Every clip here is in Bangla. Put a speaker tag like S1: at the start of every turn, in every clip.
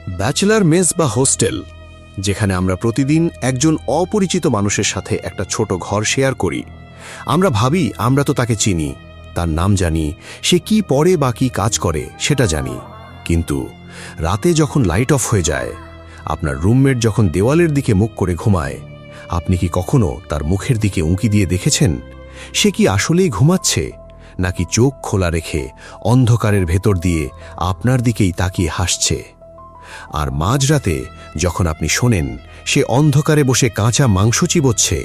S1: ব্যাচেলার মেস বা হোস্টেল, যেখানে আমরা প্রতিদিন একজন অপরিচিত মানুষের সাথে একটা ছোট ঘর শেয়ার করি। আমরা ভাবি আমরা তো তাকে চিনি, তার নাম জানি, সে কি পড়ে বা কি কাজ করে সেটা জানি। কিন্তু রাতে যখন লাইট অফ হয়ে যায়, আপনার রুমমেট যখন দেওয়ালের দিকে মুখ করে ঘুমায়, আপনি কি কখনো তার মুখের দিকে উঁকি দিয়ে দেখেছেন সে কি আসলেই ঘুমাচ্ছে, নাকি চোখ খোলা রেখে অন্ধকারের ভেতর দিয়ে আপনার দিকেই তাকিয়ে হাসছে? আর মাঝরাতে যখন আপনি শোনেন সে অন্ধকারে বসে কাঁচা মাংস চিবোচ্ছে,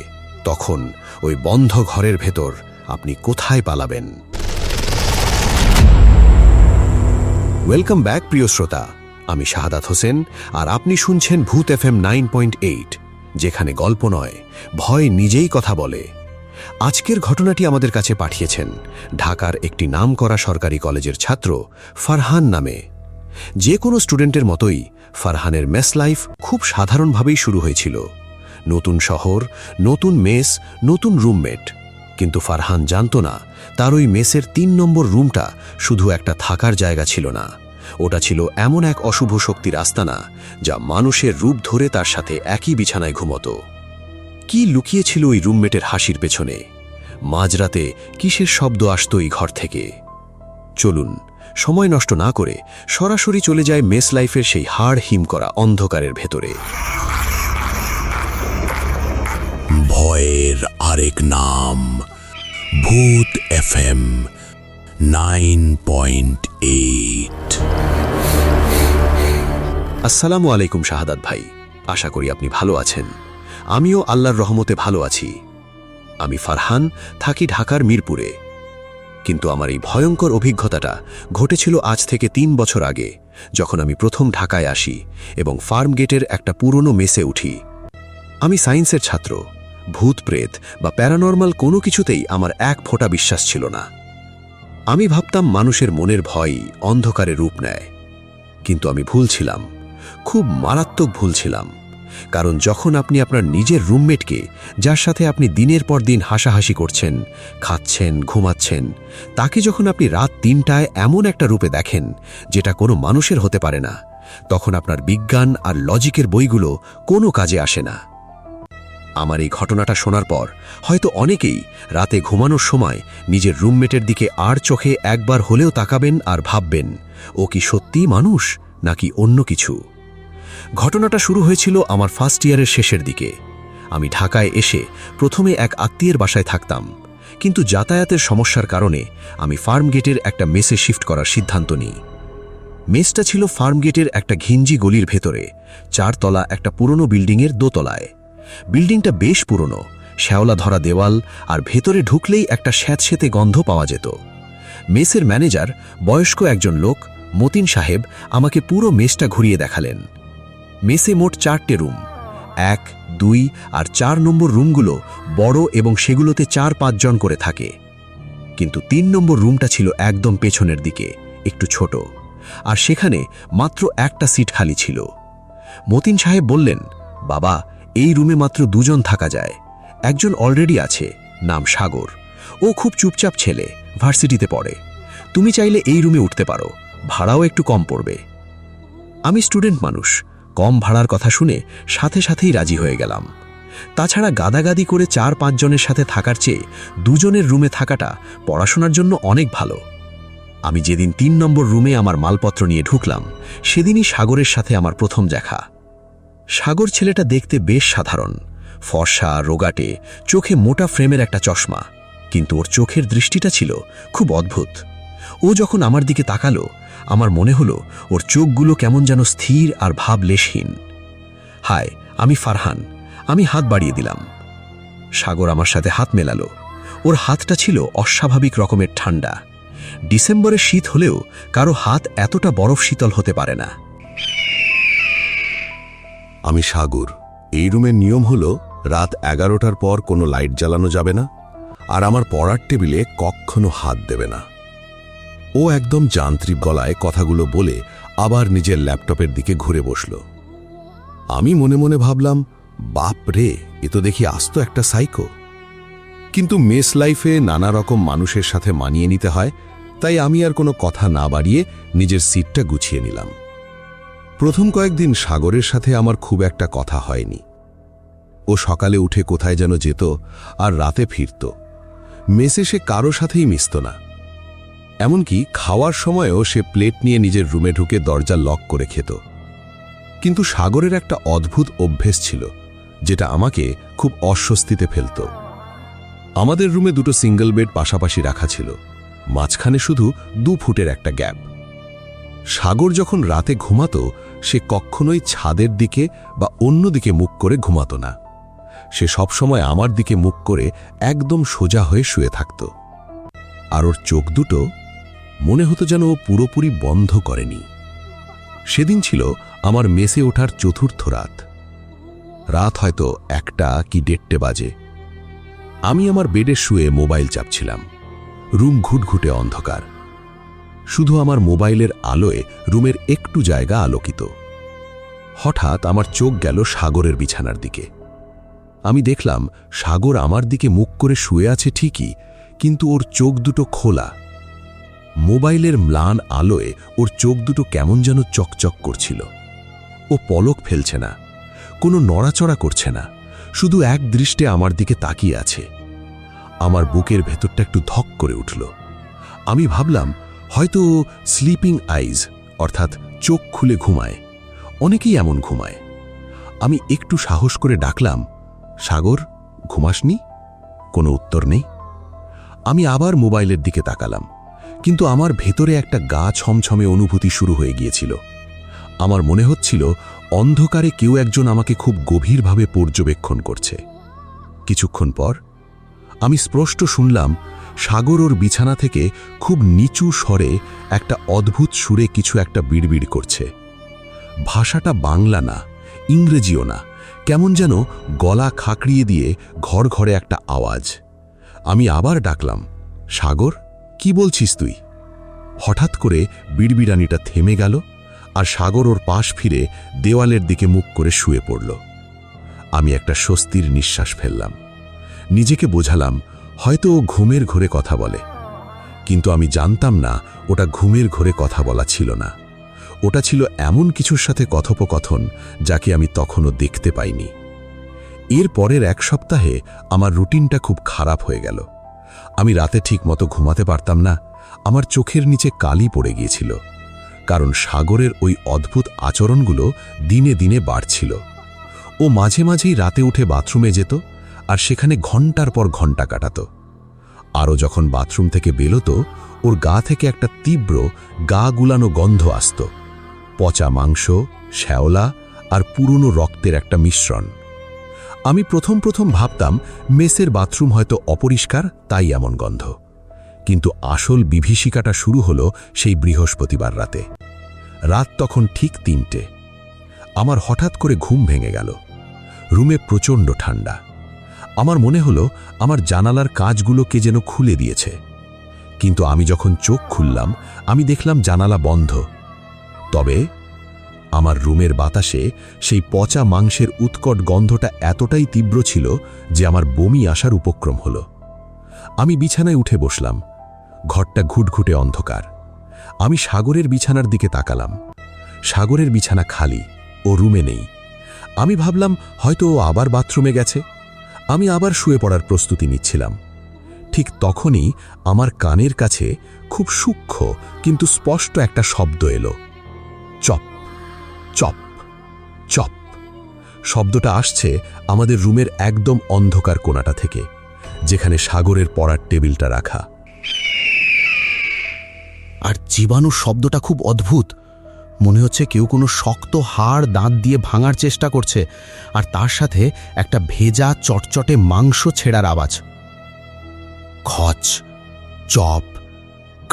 S1: তখন ওই বন্ধ ঘরের ভেতর আপনি কোথায় পালাবেন? ওয়েলকাম ব্যাক প্রিয় শ্রোতা, আমি শাহাদাত হোসেন, আর আপনি শুনছেন ভূত FM 9.8, যেখানে গল্প নয়, ভয় নিজেই কথা বলে। আজকের ঘটনাটি আমাদের কাছে পাঠিয়েছেন ঢাকার একটি নামকরা সরকারি কলেজের ছাত্র ফারহান নামে। যে কোনো স্টুডেন্টের মতোই ফারহানের মেস লাইফ খুব সাধারণভাবেই শুরু হয়েছিল। নতুন শহর, নতুন মেস, নতুন রুমমেট। কিন্তু ফারহান জানত না তার ওই মেসের ৩ নম্বর রুমটা শুধু একটা থাকার জায়গা ছিল না, ওটা ছিল এমন এক অশুভ শক্তির আস্তানা যা মানুষের রূপ ধরে তার সাথে একই বিছানায় ঘুমতো। কি লুকিয়েছিল ওই রুমমেটের হাসির পেছনে? মাঝরাতে কিসের শব্দ আসতো এই ঘর থেকে? চলুন সময় নষ্ট না করে সরাসরি চলে যায় মেস লাইফের সেই হাড় হিম করা অন্ধকারের ভেতরে।
S2: ভয়ের আরেক নাম ভূত FM 9.8।
S1: আসসালামু আলাইকুম শাহাদাত ভাই, আশা করি আপনি ভালো আছেন। আমিও আল্লাহর রহমতে ভালো আছি। আমি ফারহান, থাকি ঢাকার মিরপুরে। কিন্তু আমার এই ভয়ঙ্কর অভিজ্ঞতাটা ঘটেছিল আজ থেকে ৩ বছর আগে, যখন আমি প্রথম ঢাকায় আসি এবং ফার্ম গেটের একটা পুরনো মেসে উঠি। আমি সায়েন্সের ছাত্র, ভূত প্রেত বা প্যারানর্মাল কোনো কিছুতেই আমার এক ফোঁটা বিশ্বাস ছিল না। আমি ভাবতাম মানুষের মনের ভয়ই অন্ধকারে রূপ নেয়। কিন্তু আমি ভুল ছিলাম, খুব মারাত্মক ভুল ছিলাম। কারণ যখন আপনি আপনার নিজের রুমমেটকে, যার সাথে আপনি দিনের পর দিন হাসাহাসি করছেন, খাচ্ছেন, ঘুমাচ্ছেন, তাকে যখন আপনি রাত ৩টায় এমন একটা রূপে দেখেন যেটা কোনো মানুষের হতে পারে না, তখন আপনার বিজ্ঞান আর লজিকের বইগুলো কোনো কাজে আসে না। আমার এই ঘটনাটা শোনার পর হয়তো অনেকেই রাতে ঘুমানোর সময় নিজের রুমমেটের দিকে আর চোখে একবার হলেও তাকাবেন আর ভাববেন, ও কি সত্যিই মানুষ নাকি অন্য কিছু। ঘটনাটা শুরু হয়েছিল আমার ফার্স্ট ইয়ারের শেষের দিকে। আমি ঢাকায় এসে প্রথমে এক আত্মীয়ের বাসায় থাকতাম, কিন্তু যাতায়াতের সমস্যার কারণে আমি ফার্ম গেটের একটা মেসে শিফট করার সিদ্ধান্ত নিই। মেসটা ছিল ফার্ম গেটের একটা ঘিঞ্জি গলির ভেতরে, 4 তলা একটা পুরনো বিল্ডিংয়ের দোতলায়। বিল্ডিংটা বেশ পুরনো, শ্যাওলা ধরা দেওয়াল, আর ভেতরে ঢুকলেই একটা স্যাঁতসেঁতে গন্ধ পাওয়া যেত। মেসের ম্যানেজার, বয়স্ক একজন লোক, মতিন সাহেব, আমাকে পুরো মেসটা ঘুরিয়ে দেখালেন। মেসে মোট 4টে রুম, 1, 2 আর 4 নম্বর রুমগুলো বড় এবং সেগুলোতে 4-5 জন করে থাকে। কিন্তু 3 নম্বর রুমটা ছিল একদম পেছনের দিকে, একটু ছোট, আর সেখানে মাত্র একটা সিট খালি ছিল। মতিন সাহেব বললেন, বাবা, এই রুমে মাত্র 2 জন থাকা যায়। একজন অলরেডি আছে, নাম সাগর। ও খুব চুপচাপ ছেলে, ভার্সিটিতে পড়ে। তুমি চাইলে এই রুমে উঠতে পারো, ভাড়াও একটু কম পড়বে। আমি স্টুডেন্ট মানুষ, কম ভাড়ার কথা শুনে সাথে সাথেই রাজি হয়ে গেলাম। তাছাড়া গাদাগাদি করে 4-5 জনের সাথে থাকার চেয়ে 2 জনের রুমে থাকাটা পড়াশোনার জন্য অনেক ভালো। আমি যেদিন 3 নম্বর রুমে আমার মালপত্র নিয়ে ঢুকলাম, সেদিনই সাগরের সাথে আমার প্রথম দেখা। সাগর ছেলেটা দেখতে বেশ সাধারণ, ফর্সা, রোগাটে, চোখে মোটা ফ্রেমের একটা চশমা, কিন্তু ওর চোখের দৃষ্টিটা ছিল খুব অদ্ভুত। ও যখন আমার দিকে তাকালো, আমার মনে হলো ওর চোখগুলো কেমন যেন স্থির আর ভাবলেশহীন। হাই, আমি ফারহান, আমি হাত বাড়িয়ে দিলাম। সাগর আমার সাথে হাত মেলালো। ওর হাতটা ছিল অস্বাভাবিক রকমের ঠান্ডা। ডিসেম্বরের শীত হলেও কারো হাত এতটা বরফ শীতল হতে পারে না।
S2: আমি সাগর। এই রুমের নিয়ম হলো রাত 11টার পর কোনো লাইট জ্বালানো যাবে না, আর আমার পড়ার টেবিলে কখনো হাত দেবে না। ও একদম যান্ত্রিক গলায় কথাগুলো বলে আবার নিজের ল্যাপটপের দিকে ঘুরে বসল। আমি মনে মনে ভাবলাম, বাপ রে, এ তো দেখি আস্ত একটা সাইকো। কিন্তু মেস লাইফে নানা রকম মানুষের সাথে মানিয়ে নিতে হয়, তাই আমি আর কোনো কথা না বাড়িয়ে নিজের সিটটা গুছিয়ে নিলাম। প্রথম কয়েকদিন সাগরের সাথে আমার খুব একটা কথা হয়নি। ও সকালে উঠে কোথায় যেন যেত আর রাতে ফিরত। মেসে সে কারো সাথেই মিশত না। এমনকি খাওয়ার সময়ও সে প্লেট নিয়ে নিজের রুমে ঢুকে দরজা লক করে খেত। কিন্তু সাগরের একটা অদ্ভুত অভ্যেস ছিল, যেটা আমাকে খুব অস্বস্তিতে ফেলত। আমাদের রুমে দুটো সিঙ্গল বেড পাশাপাশি রাখা ছিল, মাঝখানে শুধু 2 ফুটের একটা গ্যাপ। সাগর যখন রাতে ঘুমাতো, সে কখনোই ছাদের দিকে বা অন্য দিকে মুখ করে ঘুমাতো না। সে সবসময় আমার দিকে মুখ করে একদম সোজা হয়ে শুয়ে থাকত। আর ওর চোখ দুটো মনে হতো যেন ও পুরোপুরি বন্ধ করেনি। সেদিন ছিল আমার মেসে ওঠার চতুর্থ রাত। রাত হয়তো 1টা কি 1:30 বাজে। আমি আমার বেডে শুয়ে মোবাইল চাপছিলাম। রুম ঘুটঘুটে অন্ধকার। শুধু আমার মোবাইলের আলোয় রুমের একটু জায়গা আলোকিত। হঠাৎ আমার চোখ গেল সাগরের বিছানার দিকে। আমি দেখলাম সাগর আমার দিকে মুখ করে শুয়ে আছে ঠিকই, কিন্তু ওর চোখ দুটো খোলা। মোবাইলের ম্লান আলোয় ওর চোখ দুটো কেমন যেন চকচক করছিল। ও পলক ফেলছে না, কোনো নড়াচড়া করছে না, শুধু এক দৃষ্টে আমার দিকে তাকিয়ে আছে। আমার বুকের ভেতরটা একটু ধক করে উঠল। আমি ভাবলাম হয়তো স্লিপিং আইজ, অর্থাৎ চোখ খুলে ঘুমায়। অনেকেই এমন ঘুমায়। আমি একটু সাহস করে ডাকলাম, সাগর, ঘুমাসনি? কোনো উত্তর নেই। আমি আবার মোবাইলের দিকে তাকালাম, কিন্তু আমার ভেতরে একটা গা ছমছমে অনুভূতি শুরু হয়ে গিয়েছিল। আমার মনে হচ্ছিল অন্ধকারে কেউ একজন আমাকে খুব গভীরভাবে পর্যবেক্ষণ করছে। কিছুক্ষণ পর আমি স্পষ্ট শুনলাম সাগর ওর বিছানা থেকে খুব নিচু স্বরে একটা অদ্ভুত সুরে কিছু একটা বিড়বিড় করছে। ভাষাটা বাংলা না, ইংরেজিও না, কেমন যেন গলা খাকড়িয়ে দিয়ে ঘর ঘরে একটা আওয়াজ। আমি আবার ডাকলাম, সাগর, কি বলছিস তুই? হঠাৎ করে বিড়বিড়ানিটা থেমে গেল, আর সাগর ওর পাশ ফিরে দেওয়ালের দিকে মুখ করে শুয়ে পড়ল। আমি একটা স্বস্তির নিঃশ্বাস ফেললাম। নিজেকে বোঝালাম হয়তো ও ঘুমের ঘোরে কথা বলে। কিন্তু আমি জানতাম না ওটা ঘুমের ঘোরে কথা বলা ছিল না। ওটা ছিল এমন কিছুর সাথে কথোপকথন যাকে আমি তখনও দেখতে পাইনি। এর পরের 1 সপ্তাহে আমার রুটিনটা খুব খারাপ হয়ে গেল। আমি রাতে ঠিক মতো ঘুমাতে পারতাম না। আমার চোখের নিচে কালি পড়ে গিয়েছিল, কারণ সাগরের ওই অদ্ভুত আচরণগুলো দিনে দিনে বাড়ছিল। ও মাঝে মাঝেই রাতে উঠে বাথরুমে যেত, আর সেখানে ঘন্টার পর ঘন্টা কাটাত। আরও যখন বাথরুম থেকে বেরোতো, ওর গা থেকে একটা তীব্র গা গুলানো গন্ধ আসত। পচা মাংস, শ্যাওলা আর পুরনো রক্তের একটা মিশ্রণ। আমি প্রথম ভাবতাম মেসের বাথরুম হয়তো অপরিষ্কার, তাই এমন গন্ধ। কিন্তু আসল বিভীষিকাটা শুরু হলো সেই বৃহস্পতিবার রাতে। রাত তখন ঠিক 3টে। আমার হঠাৎ করে ঘুম ভেঙে গেল। রুমে প্রচণ্ড ঠান্ডা। আমার মনে হলো আমার জানালার কাঁচগুলো কে যেন খুলে দিয়েছে। কিন্তু আমি যখন চোখ খুললাম, আমি দেখলাম জানালা বন্ধ। তবে আমার রুমের বাতাসে সেই পচা মাংসের উৎকট গন্ধটা এতটাই তীব্র ছিল যে আমার বমি আসার উপক্রম হলো। আমি বিছানায় উঠে বসলাম। ঘরটা ঘুটঘুটে অন্ধকার। আমি সাগরের বিছানার দিকে তাকালাম। সাগরের বিছানা খালি, ও রুমে নেই। আমি ভাবলাম হয়তো ও আবার বাথরুমে গেছে। আমি আবার শুয়ে পড়ার প্রস্তুতি নিচ্ছিলাম। ঠিক তখনই আমার কানের কাছে খুব সূক্ষ্ম কিন্তু স্পষ্ট একটা শব্দ এলো, চপ চপ চপ। শব্দটা আসছে আমাদের রুমের একদম অন্ধকার কোণাটা থেকে, যেখানে সাগরের পড়ার টেবিলটা রাখা।
S3: আর জীবাণুর শব্দটা খুব অদ্ভুত। মনে হচ্ছে কেউ কোনো শক্ত হাড় দাঁত দিয়ে ভাঙার চেষ্টা করছে, আর তার সাথে একটা ভেজা চটচটে মাংস ছেঁড়ার আওয়াজ। খচ, চপ,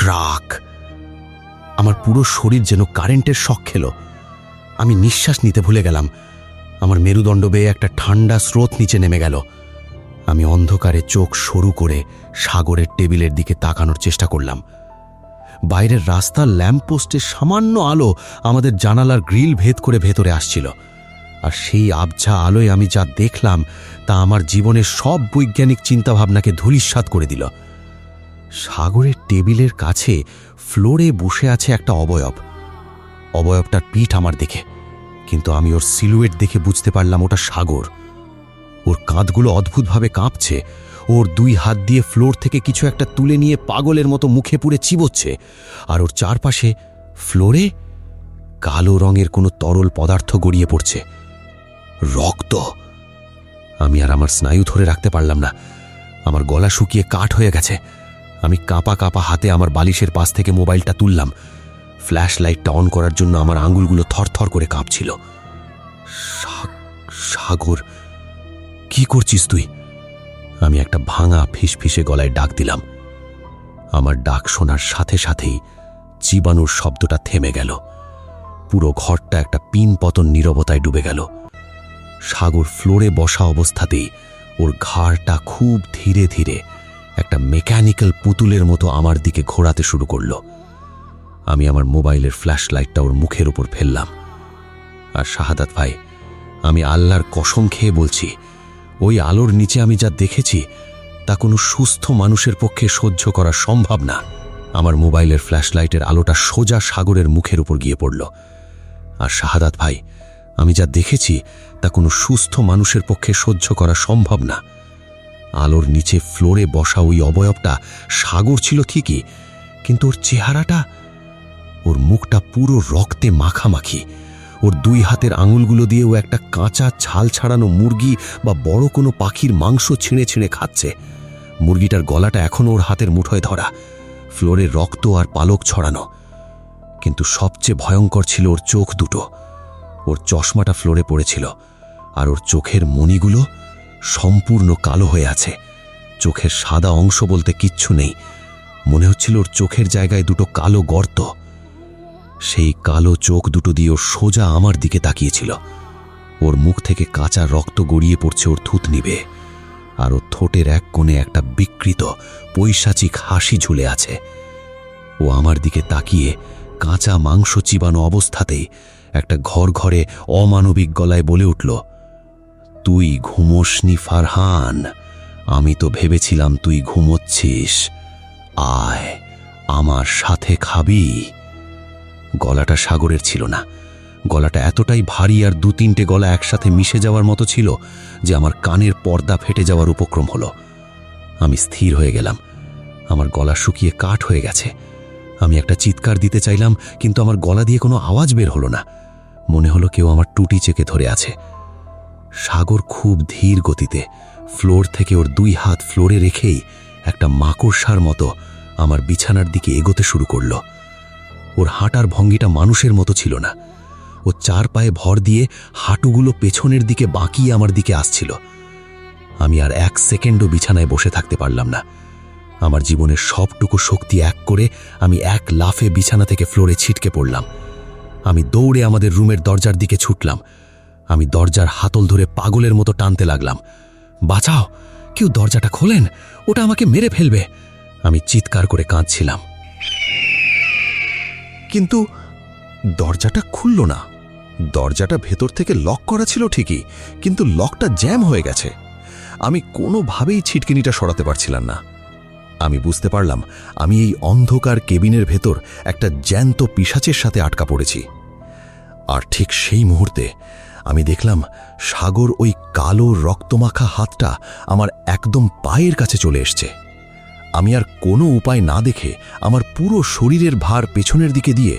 S3: ক্রাক। আমার পুরো শরীর যেন কারেন্টের শক খেল। আমি নিঃশ্বাস নিতে ভুলে গেলাম। আমার মেরুদণ্ড বেয়ে একটা ঠান্ডা স্রোত নিচে নেমে গেল। আমি অন্ধকারে চোখ সরু করে সাগরের টেবিলের দিকে তাকানোর চেষ্টা করলাম। বাইরের রাস্তার ল্যাম্পপোস্টের সামান্য আলো আমাদের জানালার গ্রিল ভেদ করে ভেতরে আসছিল। আর সেই আবঝা আলোয় আমি যা দেখলাম তা আমার জীবনের সব বৈজ্ঞানিক চিন্তাভাবনাকে ধূলিসাৎ করে দিল। সাগরের টেবিলের কাছে ফ্লোরে বসে আছে একটা অবয়ব। অবয়বটার পিঠ আমার দিকে। কিন্তু আমি ওর সিলুয়েট দেখে বুঝতে পারলাম ওটা সাগর। ওর কাঁধগুলো অদ্ভুতভাবে কাঁপছে। ওর দুই হাত দিয়ে ফ্লোর থেকে কিছু একটা তুলে নিয়ে পাগলের মতো মুখে পুড়ে চিবোচ্ছে, আর ওর চারপাশে ফ্লোরে কালো রঙের কোনো তরল পদার্থ গড়িয়ে পড়ছে। রক্ত! আমি আর আমার স্নায়ু ধরে রাখতে পারলাম না। আমার গলা শুকিয়ে কাঠ হয়ে গেছে। আমি কাঁপা কাঁপা হাতে আমার বালিশের পাশ থেকে মোবাইলটা তুললাম। ফ্ল্যাশ লাইটটা অন করার জন্য আমার আঙুলগুলো থরথর করে কাঁপছিল। সাগর, কি করছিস তুই? আমি একটা ভাঙা ফিসফিসে গলায় ডাক দিলাম। আমার ডাক শোনার সাথে সাথেই চিবানোর শব্দটা থেমে গেল। পুরো ঘরটা একটা পিন পতন নীরবতায় ডুবে গেল। সাগর ফ্লোরে বসা অবস্থাতেই ওর ঘাড়টা খুব ধীরে ধীরে একটা মেকানিক্যাল পুতুলের মতো আমার দিকে ঘোরাতে শুরু করল। আমি আমার মোবাইলের ফ্ল্যাশ লাইটটা ওর মুখের উপর ফেললাম। আর শাহাদাত ভাই, আমি আল্লাহর কসম খেয়ে বলছি, ওই আলোর নিচে আমি যা দেখেছি তা কোনো সুস্থ মানুষের পক্ষে সহ্য করা সম্ভব না। আমার মোবাইলের ফ্ল্যাশ লাইটের আলোটা সোজা সাগরের মুখের উপর গিয়ে পড়ল। আর শাহাদাত ভাই, আমি যা দেখেছি তা কোনো সুস্থ মানুষের পক্ষে সহ্য করা সম্ভব না। আলোর নিচে ফ্লোরে বসা ওই অবয়বটা সাগর ছিল ঠিকই, কিন্তু ওর চেহারাটা, ওর মুখটা পুরো রক্তে মাখামাখি। ওর দুই হাতের আঙুলগুলো দিয়ে ও একটা কাঁচা ছাল ছাড়ানো মুরগি বা বড় কোনো পাখির মাংস ছিঁড়ে ছিঁড়ে খাচ্ছে। মুরগিটার গলাটা এখনও ওর হাতের মুঠোয় ধরা, ফ্লোরে রক্ত আর পালক ছড়ানো। কিন্তু সবচেয়ে ভয়ঙ্কর ছিল ওর চোখ দুটো। ওর চশমাটা ফ্লোরে পড়েছিল, আর ওর চোখের মণিগুলো সম্পূর্ণ কালো হয়ে আছে। চোখের সাদা অংশ বলতে কিচ্ছু নেই। মনে হচ্ছিল ওর চোখের জায়গায় দুটো কালো গর্ত। সেই কালো চোখ দুটো দিয়ে ওর সোজা আমার দিকে তাকিয়েছিল। ওর মুখ থেকে কাঁচা রক্ত গড়িয়ে পড়ছে ওর থুতনি বেয়ে, আর ওর ঠোঁটের এক কোণে একটা বিকৃত পৈশাচিক হাসি ঝুলে আছে। ও আমার দিকে তাকিয়ে কাঁচা মাংস চিবানো অবস্থাতেই একটা ঘরে অমানবিক গলায় বলে উঠল, তুই ঘুমোসনি ফারহান, আমি তো ভেবেছিলাম তুই ঘুমোচ্ছিস। আয়, আমার সাথে খাবি। গলাটা সাগরের ছিল না। গলাটা এতটাই ভারী আর দু তিনটে গলা একসাথে মিশে যাওয়ার মতো ছিল যে আমার কানের পর্দা ফেটে যাওয়ার উপক্রম হলো। আমি স্থির হয়ে গেলাম। আমার গলা শুকিয়ে কাঠ হয়ে গেছে। আমি একটা চিৎকার দিতে চাইলাম, কিন্তু আমার গলা দিয়ে কোনো আওয়াজ বের হলো না। মনে হলো কেউ আমার টুটি চেকে ধরে আছে। সাগর খুব ধীর গতিতে ফ্লোর থেকে ওর দুই হাত ফ্লোরে রেখেই একটা মাকড়সার মতো আমার বিছানার দিকে এগোতে শুরু করল। ওর হাঁটার ভঙ্গিটা মানুষের মতো ছিল না। ও চার পায়ে ভর দিয়ে হাঁটুগুলো পেছনের দিকে বাঁকিয়ে আমার দিকে আসছিল। আমি আর এক সেকেন্ডও বিছানায় বসে থাকতে পারলাম না। আমার জীবনের সবটুকু শক্তি এক করে আমি এক লাফে বিছানা থেকে ফ্লোরে ছিটকে পড়লাম। আমি দৌড়ে আমাদের রুমের দরজার দিকে ছুটলাম। আমি দরজার হাতল ধরে পাগলের মতো টানতে লাগলাম, বাঁচাও, কেউ দরজাটা খোলেন, ওটা আমাকে মেরে ফেলবে। আমি চিৎকার করে কাঁদছিলাম,
S2: কিন্তু দরজাটা খুলল না। দরজাটা ভেতর থেকে লক করা ছিল ঠিকই, কিন্তু লকটা জ্যাম হয়ে গেছে। আমি কোনোভাবেই ছিটকিনিটা সরাতে পারছিলাম না। আমি বুঝতে পারলাম আমি এই অন্ধকার কেবিনের ভেতর একটা জ্যান্ত পিশাচের সাথে আটকা পড়েছি। আর ঠিক সেই মুহূর্তে আমি দেখলাম সাগর ওই কালো রক্তমাখা হাতটা আমার একদম পায়ের কাছে চলে এসছে। আমি আর কোনো উপায় না দেখে আমার পুরো শরীরের ভার পেছনের দিকে দিয়ে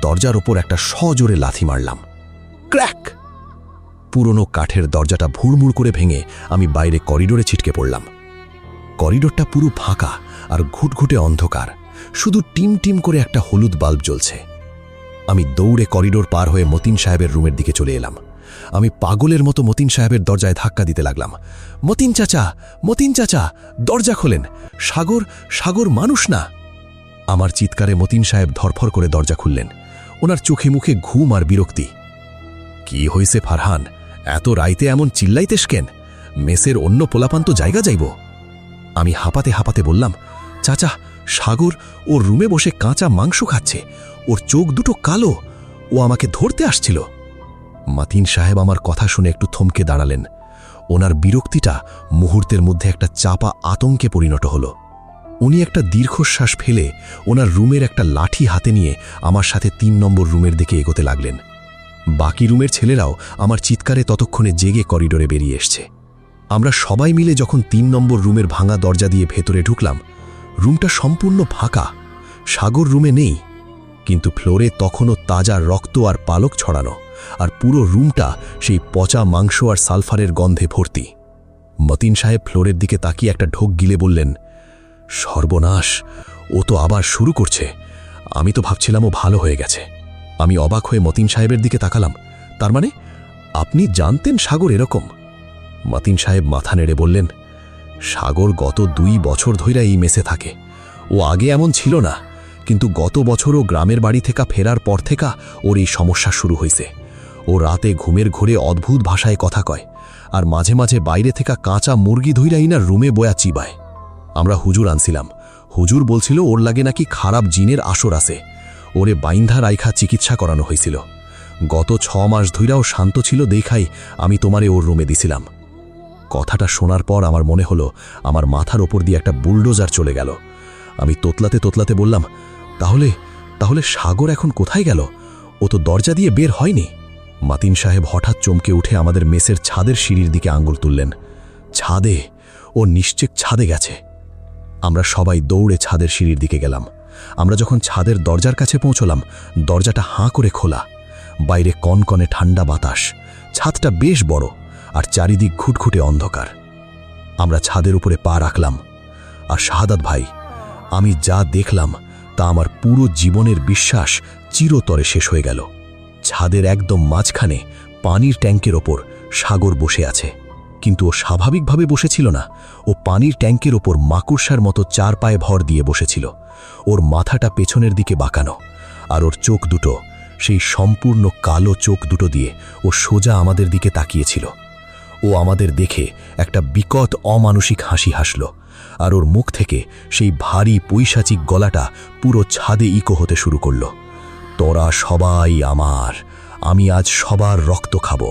S2: দরজার ওপর একটা সজোরে লাথি মারলাম। ক্র্যাক! পুরনো কাঠের দরজাটা ভুড়মুড় করে ভেঙে আমি বাইরে করিডোরে ছিটকে পড়লাম। করিডোরটা পুরো ফাঁকা আর ঘুটঘুটে অন্ধকার, শুধু টিম টিম করে একটা হলুদ বাল্ব জ্বলছে। আমি দৌড়ে করিডোর পার হয়ে মতিন সাহেবের রুমের দিকে চলে এলাম। আমি পাগলের মতো মতিন সাহেবের দরজায় ধাক্কা দিতে লাগলাম। মতিন চাচা, মতিন চাচা, দরজা খোলেন, সাগর, সাগর মানুষ না। আমার চিৎকারে মতিন সাহেব ধরফর করে দরজা খুললেন। ওনার চোখে মুখে ঘুম আর বিরক্তি। কি হইছে ফারহান, এত রাইতে এমন চিল্লাইতেস কেন? মেসের অন্য পোলাপান তো জায়গা যাইব। আমি হাঁপাতে হাঁপাতে বললাম, চাচা, সাগর ওর রুমে বসে কাঁচা মাংস খাচ্ছে, ওর চোখ দুটো কালো, ও আমাকে ধরতে আসছিল। মতিন সাহেব আমার কথা শুনে একটু থমকে দাঁড়ালেন। ওনার বিরক্তিটা মুহূর্তের মধ্যে একটা চাপা আতঙ্কে পরিণত হলো। উনি একটা দীর্ঘশ্বাস ফেলে ওনার রুমের একটা লাঠি হাতে নিয়ে আমার সাথে ৩ নম্বর রুমের দিকে এগোতে লাগলেন।
S1: বাকি রুমের ছেলেরাও আমার চিৎকারে ততক্ষণে জেগে করিডোরে বেরিয়ে এসছে। আমরা সবাই মিলে যখন ৩ নম্বর রুমের ভাঙা দরজা দিয়ে ভেতরে ঢুকলাম, রুমটা সম্পূর্ণ ফাঁকা। সাগর রুমে নেই, কিন্তু ফ্লোরে তখনও তাজা রক্ত আর পালক ছড়ানো, আর পুরো রুমটা সেই পচা মাংস আর সালফারের গন্ধে ভর্তি। মতিন সাহেব ফ্লোরের দিকে তাকিয়ে একটা ঢোক গিলে বললেন, সর্বনাশ, ও তো আবার শুরু করছে। আমি তো ভাবছিলাম ও ভালো হয়ে গেছে। আমি অবাক হয়ে মতিন সাহেবের দিকে তাকালাম। তার মানে আপনি জানতেন সাগর এরকম? মতিন সাহেব মাথা নেড়ে বললেন, সাগর গত 2 বছর ধইরা এই মেসে থাকে। ও আগে এমন ছিল না, কিন্তু গত বছরও গ্রামের বাড়ি থেকে ফেরার পর থেকে ওর এই সমস্যা শুরু হয়েছে। ও রাতে ঘুমের ঘোরে অদ্ভুত ভাষায় কথা কয়, আর মাঝে মাঝে বাইরে থেকে কাঁচা মুরগি ধইরাই না রুমে বয়া চিবায়। আমরা হুজুর আনছিলাম। হুজুর বলছিল ওর লাগে নাকি খারাপ জিনের আসর আছে। ওরে বাইন্ধা রাইখা চিকিৎসা করানো হয়েছিল। গত 6 মাস ধইরাও শান্ত ছিল দেখাই আমি তোমারে ওর রুমে দিছিলাম। কথাটা শোনার পর আমার মনে হলো আমার মাথার ওপর দিয়ে একটা বুলডোজার চলে গেল। আমি তোতলাতে তোতলাতে বললাম, তাহলে সাগর এখন কোথায় গেল? ও তো দরজা দিয়ে বের হয়নি। মতিন সাহেব হঠাৎ চমকে উঠে আমাদের মেসের ছাদের সিঁড়ির দিকে আঙুল তুললেন। ছাদে? ও নিশ্চিত ছাদে গেছে। আমরা সবাই দৌড়ে ছাদের সিঁড়ির দিকে গেলাম। আমরা যখন ছাদের দরজার কাছে পৌঁছলাম, দরজাটা হাঁ করে খোলা। বাইরে কনকনে ঠান্ডা বাতাস। ছাদটা বেশ বড়, আর চারিদিক ঘুটঘুটে অন্ধকার। আমরা ছাদের উপরে পা রাখলাম, আর শাহাদাত ভাই, আমি যা দেখলাম তা আমার পুরো জীবনের বিশ্বাস চিরতরে শেষ হয়ে গেল। ছাদের একদম মাঝখানে পানির ট্যাঙ্কের ওপর সাগর বসে আছে, কিন্তু ও স্বাভাবিকভাবে বসেছিল না। ও পানির ট্যাঙ্কের ওপর মাকড়সার মতো 4 পায়ে ভর দিয়ে বসেছিল। ওর মাথাটা পেছনের দিকে বাঁকানো, আর ওর চোখ দুটো, সেই সম্পূর্ণ কালো চোখ দুটো দিয়ে ও সোজা আমাদের দিকে তাকিয়েছিল। ও আমাদের দেখে একটা বিকট অমানসিক হাসি হাসল, আর ওর মুখ থেকে সেই ভারী পৈশাচিক গলাটা পুরো ছাদে ইকো হতে শুরু করল। তোরা সবাই আমার, আমি আজ সবার রক্ত খাব।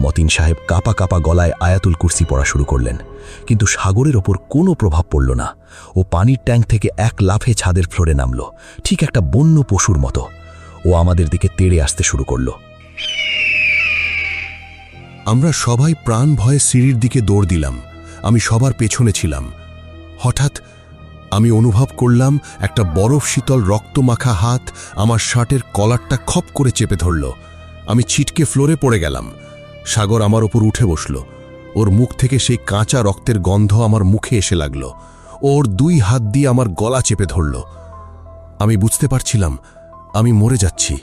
S1: মতিন সাহেব কাপা কাপা গলায় আয়াতুল কুরসি পড়া শুরু করলেন, কিন্তু সাগরের ওপর কোনো প্রভাব পড়ল না। ও পানির ট্যাঙ্ক থেকে এক লাফে ছাদের ফ্লোরে নামল, ঠিক একটা বন্য পশুর মতো। ও আমাদের দিকে তেড়ে আসতে শুরু করল।
S2: আমরা সবাই প্রাণ ভয়ে সিঁড়ির দিকে দৌড় দিলাম। আমি সবার পেছনে ছিলাম। হঠাৎ আমি অনুভব করলাম একটা বরফ শীতল রক্তমাখা হাত আমার শার্টের কলারটা খপ করে চেপে ধরল। আমি ছিটকে ফ্লোরে পড়ে গেলাম। সাগর আমার ওপর উঠে বসল। ওর মুখ থেকে সেই কাঁচা রক্তের গন্ধ আমার মুখে এসে লাগল। ওর 2 হাত দিয়ে আমার গলা চেপে ধরল। আমি বুঝতে পারছিলাম আমি মরে যাচ্ছি।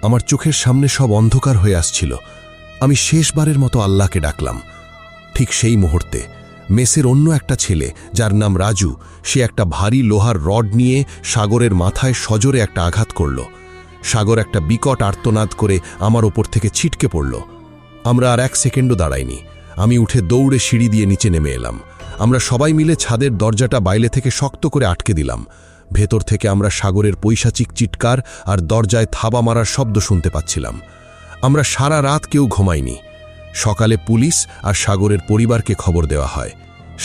S2: আমার চোখের সামনে সব অন্ধকার হয়ে আসছিল। আমি শেষবারের মতো আল্লাহকে ডাকলাম। ঠিক সেই মুহূর্তে মেসের অন্য একটা ছেলে, যার নাম রাজু, সে একটা ভারী লোহার রড নিয়ে সাগরের মাথায় সজোরে একটা আঘাত করল। সাগর একটা বিকট আর্তনাদ করে আমার ওপর থেকে ছিটকে পড়ল। আমরা আর 1 সেকেন্ডও দাঁড়াইনি। আমি উঠে দৌড়ে সিঁড়ি দিয়ে নিচে নেমে এলাম। আমরা সবাই মিলে ছাদের দরজাটা বাইরে থেকে শক্ত করে আটকে দিলাম। ভেতর থেকে আমরা সাগরের পৈশাচিক চিৎকার আর দরজায় থাবা মারার শব্দ শুনতে পাচ্ছিলাম। আমরা সারা রাত কেউ ঘুমাইনি। সকালে পুলিশ আর সাগরের পরিবারকে খবর দেওয়া হয়।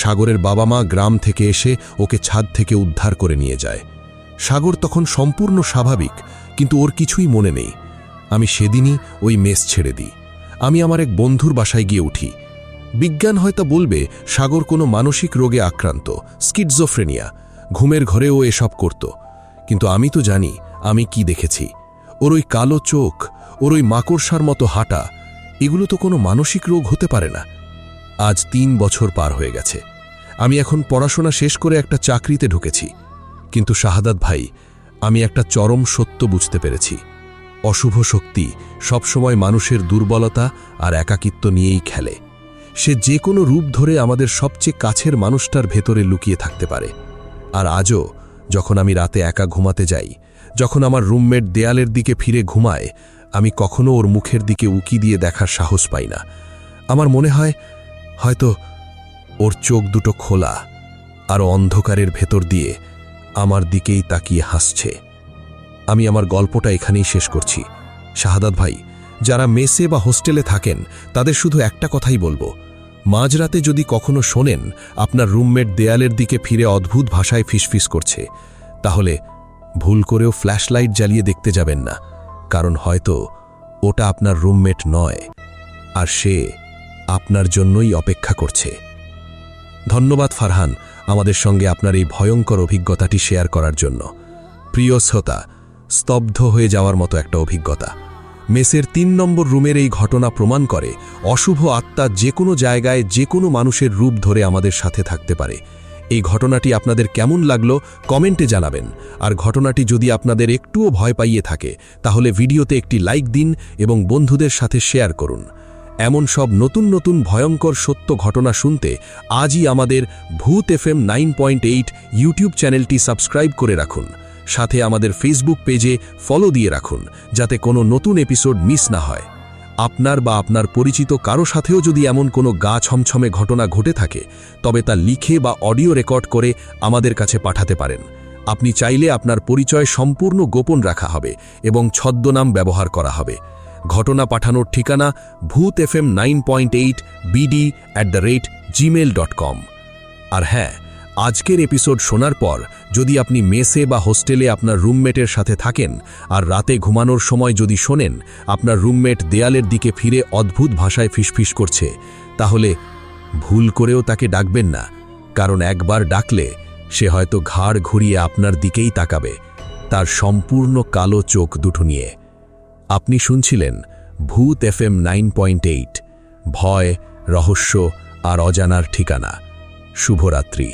S2: সাগরের বাবা মা গ্রাম থেকে এসে ওকে ছাদ থেকে উদ্ধার করে নিয়ে যায়। সাগর তখন সম্পূর্ণ স্বাভাবিক, কিন্তু ওর কিছুই মনে নেই। আমি সেদিনই ওই মেস ছেড়ে দিই। আমি আমার এক বন্ধুর বাসায় গিয়ে উঠি। বিজ্ঞান হয়তো বলবে সাগর কোনো মানসিক রোগে আক্রান্ত, স্কিটজোফ্রেনিয়া, ঘুমের ঘরেও এসব করত। কিন্তু আমি তো জানি আমি কি দেখেছি। ওর ওই কালো চোখ, ওর ওই মাকড়সার মতো হাঁটা, এগুলো তো কোনো মানসিক রোগ হতে পারে না। আজ 3 বছর পার হয়ে গেছে। আমি এখন পড়াশোনা শেষ করে একটা চাকরিতে ঢুকেছি। কিন্তু শাহাদাত ভাই, আমি একটা চরম সত্য বুঝতে পেরেছি। অশুভ শক্তি সবসময় মানুষের দুর্বলতা আর একাকিত্ব নিয়েই খেলে। সে যে কোনো রূপ ধরে আমাদের সবচেয়ে কাছের মানুষটার ভেতরে লুকিয়ে থাকতে পারে। আর আজও যখন আমি রাতে একা ঘুমাতে যাই, যখন আমার রুমমেট দেয়ালের দিকে ফিরে ঘুমায়, আমি কখনো ওর মুখের দিকে উকি দিয়ে দেখার সাহস পাই না। আমার মনে হয় হয়তো ওর চোখ দুটো খোলা, আর অন্ধকারের ভেতর দিয়ে আমার দিকেই তাকিয়ে হাসছে। আমি আমার গল্পটা এখানেই শেষ করছি। শাহাদাত ভাই, যারা মেসে বা হোস্টেলে থাকেন তাদের শুধু একটা কথাই বলবো, মাঝরাতে যদি কখনো শোনেন আপনার রুমমেট দেয়ালের দিকে ফিরে অদ্ভুত ভাষায় ফিসফিস করছে, তাহলে ভুল করেও ফ্ল্যাশলাইট জ্বালিয়ে দেখতে যাবেন না, কারণ হয়তো
S1: ওটা আপনার রুমমেট নয়, আর সে আপনার জন্যই অপেক্ষা করছে। ধন্যবাদ ফারহান, আমাদের সঙ্গে আপনার এই ভয়ঙ্কর অভিজ্ঞতাটি শেয়ার করার জন্য। প্রিয় শ্রোতা, স্তব্ধ হয়ে যাওয়ার মতো একটা অভিজ্ঞতা। মেসের ৩ নম্বর রুমের এই ঘটনা প্রমাণ করে অশুভ আত্মা যে কোনো জায়গায় যে কোনো মানুষের রূপ ধরে আমাদের সাথে থাকতে পারে। এই ঘটনাটি আপনাদের কেমন লাগলো কমেন্টে জানাবেন। আর ঘটনাটি যদি আপনাদের একটুও ভয় পাইয়ে থাকে তাহলে ভিডিওতে একটি লাইক দিন এবং বন্ধুদের সাথে শেয়ার করুন। এমন সব নতুন নতুন ভয়ঙ্কর সত্য ঘটনা শুনতে আজই আমাদের ভূত FM 9.8 ইউটিউব চ্যানেলটি সাবস্ক্রাইব করে রাখুন। সাথে আমাদের ফেসবুক পেজে ফলো দিয়ে রাখুন, যাতে কোনো নতুন এপিসোড মিস না হয়। আপনার বা আপনার পরিচিত কারো সাথেও যদি এমন কোনো গা ছমছমে ঘটনা ঘটে থাকে তবে তা লিখে বা অডিও রেকর্ড করে আমাদের কাছে পাঠাতে পারেন। আপনি চাইলে আপনার পরিচয় সম্পূর্ণ গোপন রাখা হবে এবং ছদ্মনাম ব্যবহার করা হবে। ঘটনা পাঠানোর ঠিকানা ভূত FM 9.8 bd@gmail.com। আর হ্যাঁ, আজকের এপিসোড শোনার পর যদি আপনি মেসে বা হোস্টেলে আপনার রুমমেটের সাথে থাকেন আর রাতে ঘুমানোর সময় যদি শোনেন আপনার রুমমেট দেয়ালের দিকে ফিরে অদ্ভুত ভাষায় ফিসফিস করছে, তাহলে ভুল করেও তাকে ডাকবেন না, কারণ একবার ডাকলে সে হয়তো ঘাড় ঘুরিয়ে আপনার দিকেই তাকাবে, তার সম্পূর্ণ কালো চোখ দুটো নিয়ে। আপনি শুনছিলেন ভূত FM 9.8, ভয়, রহস্য আর অজানার ঠিকানা। শুভরাত্রি।